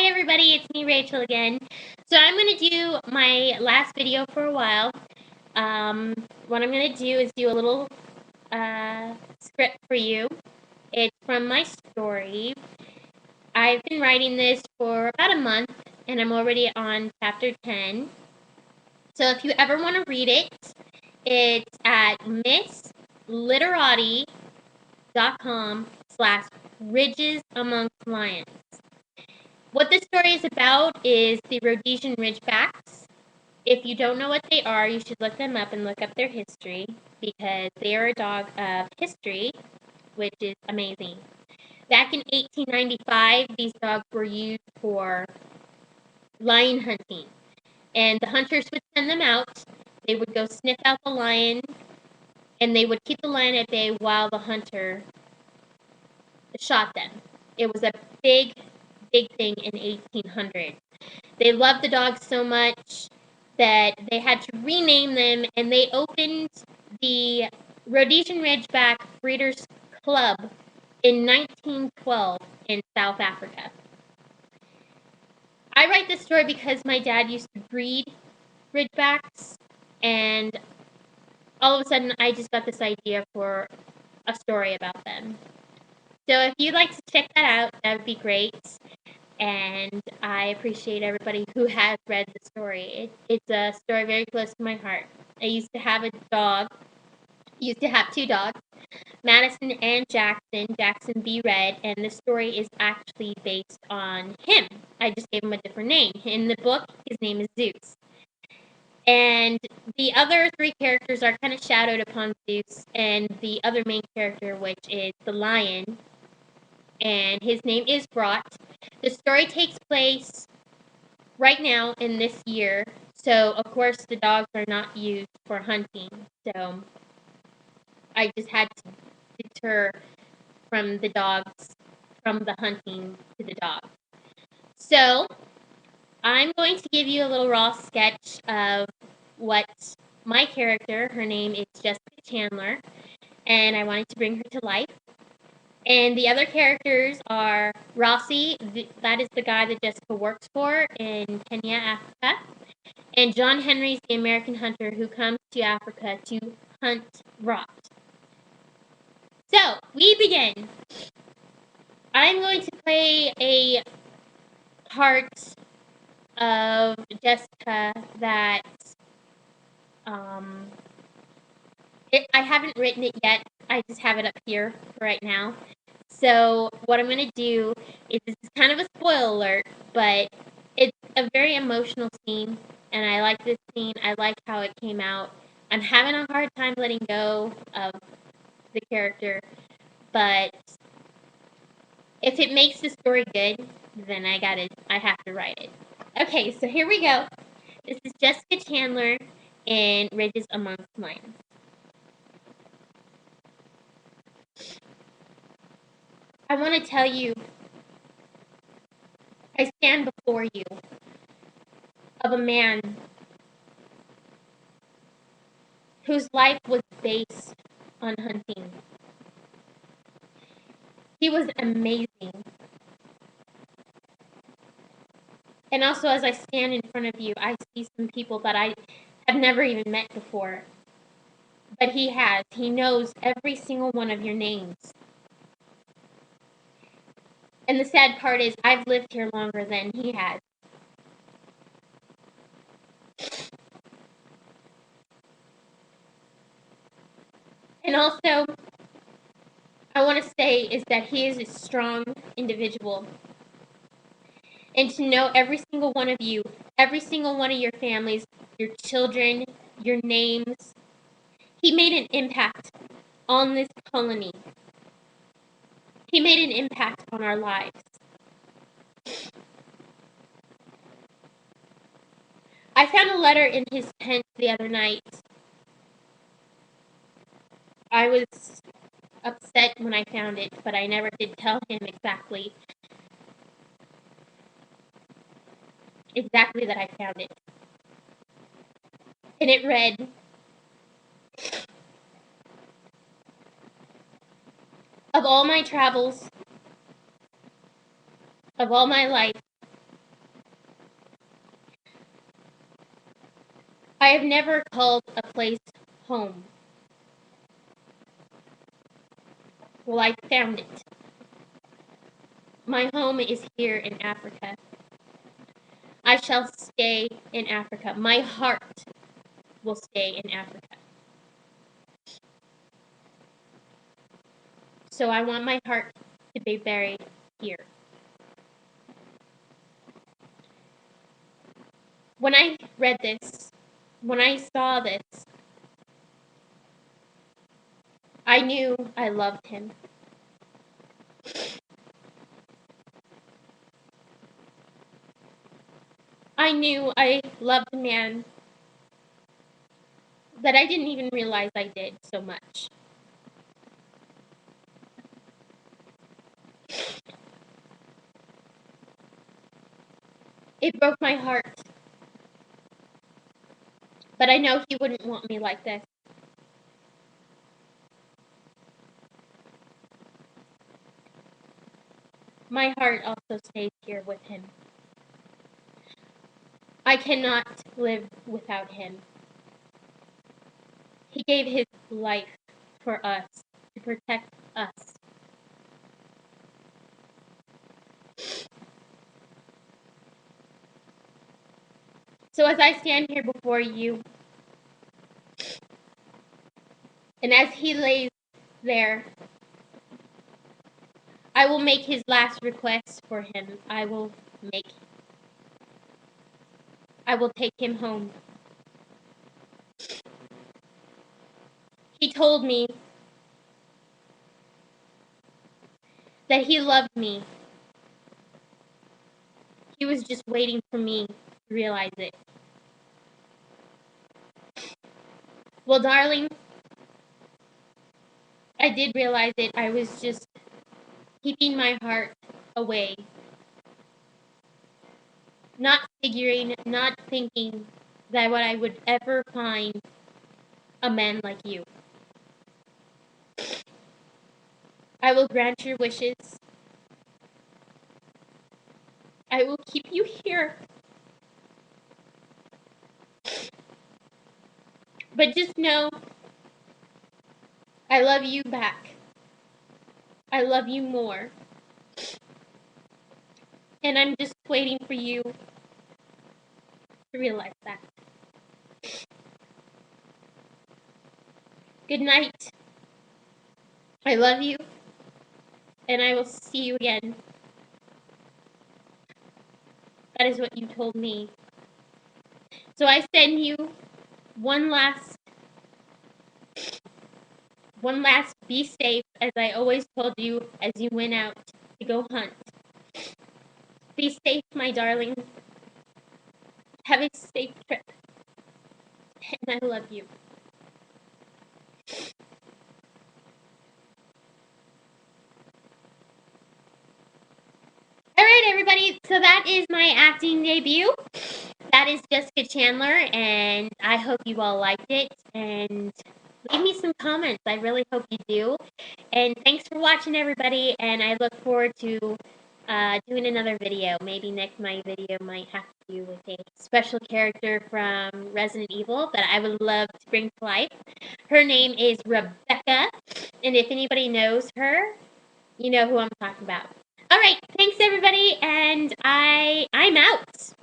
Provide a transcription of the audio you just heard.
everybody, it's me Rachel again. So I'm going to do my last video for a while. What I'm going to do is do a little script for you. It's from my story. I've been writing this for about a month and I'm already on chapter 10. So if you ever want to read it, it's at missliterati.com/Ridges Amongst Lions. What this story is about is the Rhodesian Ridgebacks. If you don't know what they are, you should look them up and look up their history because they are a dog of history, which is amazing. Back in 1895, these dogs were used for lion hunting, and the hunters would send them out. They would go sniff out the lion, and they would keep the lion at bay while the hunter shot them. It was a big thing in 1800. They loved the dogs so much that they had to rename them, and they opened the Rhodesian Ridgeback Breeders' Club in 1912 in South Africa. I write this story because my dad used to breed Ridgebacks, and all of a sudden I just got this idea for a story about them. So if you'd like to check that out, that would be great. And I appreciate everybody who has read the story. It's a story very close to my heart. I used to have a dog, used to have two dogs, Madison and Jackson. Jackson B. Red, and the story is actually based on him. I just gave him a different name. In the book, his name is Zeus. And the other three characters are kind of shadowed upon Zeus and the other main character, which is the lion, and his name is Brought. The story takes place right now in this year, so of course the dogs are not used for hunting. So I just had to deter from the dogs, from the hunting to the dogs. So I'm going to give you a little raw sketch of what my character, her name is Jessica Chandler, and I wanted to bring her to life. And the other characters are Rossi, that is the guy that Jessica works for in Kenya, Africa. And John Henry's the American hunter who comes to Africa to hunt Brought. So, we begin. I'm going to play a part of Jessica that I haven't written it yet. I just have it up here right now. So what I'm going to do is, this is kind of a spoiler alert, but it's a very emotional scene, and I like this scene. I like how it came out. I'm having a hard time letting go of the character, but if it makes the story good, then I have to write it. Okay, so here we go. This is Jessica Chandler in Ridges Amongst Lions. I want to tell you, I stand before you of a man whose life was based on hunting. He was amazing. And also, as I stand in front of you, I see some people that I have never even met before. But he has. He knows every single one of your names. And the sad part is, I've lived here longer than he has. And also, I want to say is that he is a strong individual. And to know every single one of you, every single one of your families, your children, your names, he made an impact on this colony. He made an impact on our lives. I found a letter in his tent the other night. I was upset when I found it, but I never did tell him exactly that I found it. And it read, "Of all my travels, of all my life, I have never called a place home. Well, I found it. My home is here in Africa. I shall stay in Africa. My heart will stay in Africa. So I want my heart to be buried here. When I read this, when I saw this, I knew I loved him. I knew I loved a man that I didn't even realize I did so much. It broke my heart. But I know he wouldn't want me like this. My heart also stays here with him. I cannot live without him. He gave his life for us, to protect us. So as I stand here before you, and as he lays there, I will make his last request for him. I will take him home. He told me that he loved me. He was just waiting for me to realize it. Well, darling, I did realize it. I was just keeping my heart away. Not thinking that I would ever find a man like you. I will grant your wishes. I will keep you here. But just know, I love you back. I love you more. And I'm just waiting for you to realize that. Good night. I love you. And I will see you again. That is what you told me. So I send you one last be safe, as I always told you as you went out to go hunt. Be safe, my darling. Have a safe trip. And I love you. All right, everybody. So that is my acting debut. That is Jessica Chandler, and I hope you all liked it. And leave me some comments. I really hope you do. And thanks for watching, everybody. And I look forward to doing another video. Maybe next my video might have to do with a special character from Resident Evil that I would love to bring to life. Her name is Rebecca. And if anybody knows her, you know who I'm talking about. All right, thanks everybody, and I'm out.